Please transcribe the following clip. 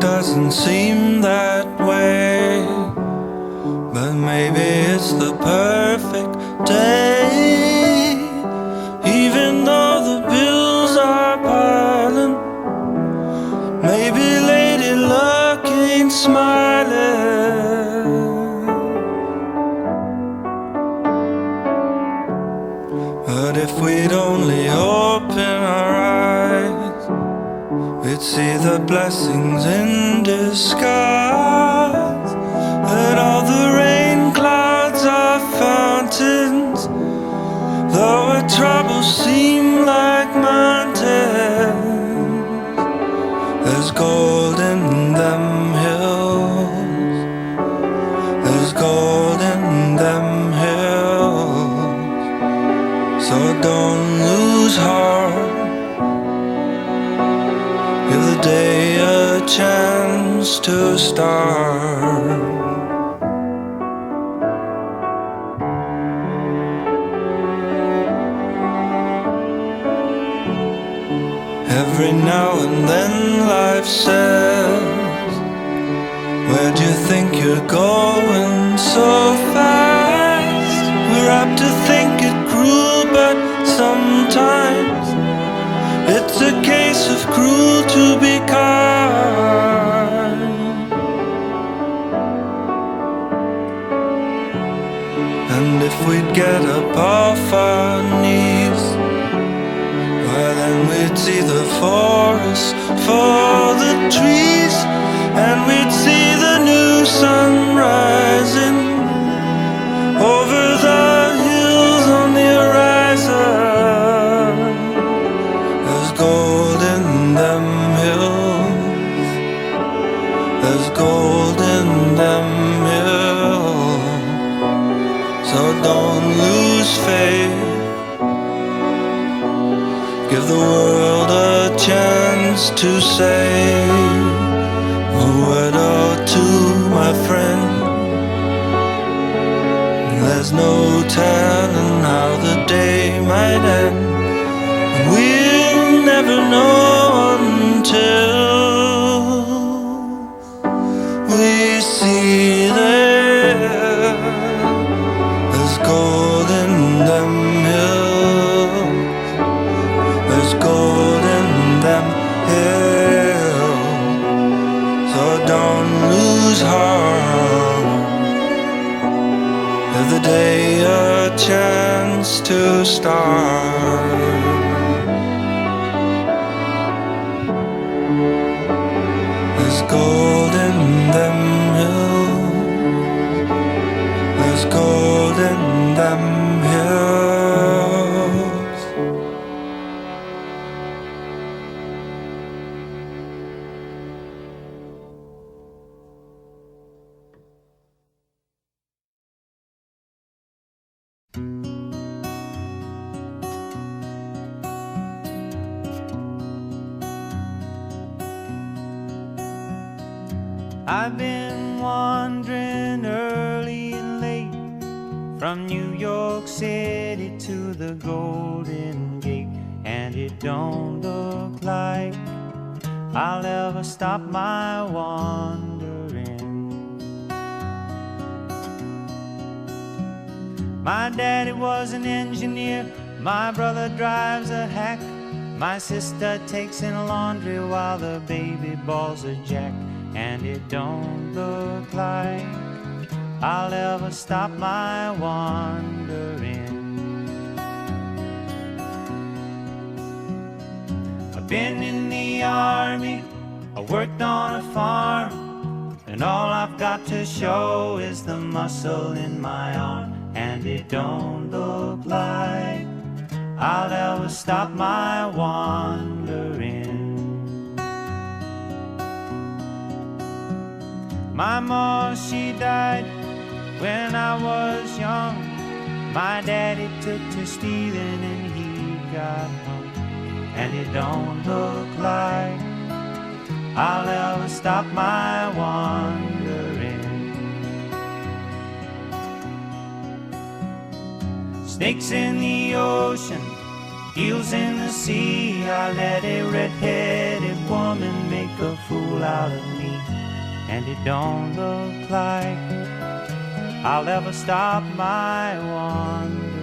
doesn't seem that way, but maybe it's the perfect day. Even though the bills are piling, maybe Lady Luck ain't smiling. But if we'd only open our eyes, we'd see the blessings in disguise. That all the rain clouds are fountains, though our troubles seem like mountains. There's gold in them hills, there's gold in them hills. So don't lose heart, give the day a chance to start. Every now and then life says, where'd you think you're going so fast? We're apt to think it cruel, but sometimes it's a case of cruel to be kind. And if we'd get up off our knees, why then we'd see the forest for the trees, and we'd see the new sun rising over the hills on the horizon. There's gold in them hills, there's gold in them hills. So don't lose faith, give the world a chance to say a word or two, my friend. There's no telling how the day might end. We'll never know until we see there. There's gold in them hills, there's gold in them hills. So don't lose heart, give the day a chance to start. There's gold in them hills, there's gold in them hills. I've been wandering early and late from New York City to the Golden Gate, and it don't look like I'll ever stop my wandering. My daddy was an engineer, my brother drives a hack, my sister takes in laundry while the baby balls a jack. And it don't look like I'll ever stop my wandering. I've been in the army, I worked on a farm, and all I've got to show is the muscle in my arm. And it don't look like I'll ever stop my wandering. My mom, she died when I was young. My daddy took to stealing and he got hung. And it don't look like I'll ever stop my wandering. Snakes in the ocean, eels in the sea. I let a red-headed woman make a fool out of me. and it don't look like I'll ever stop my wandering.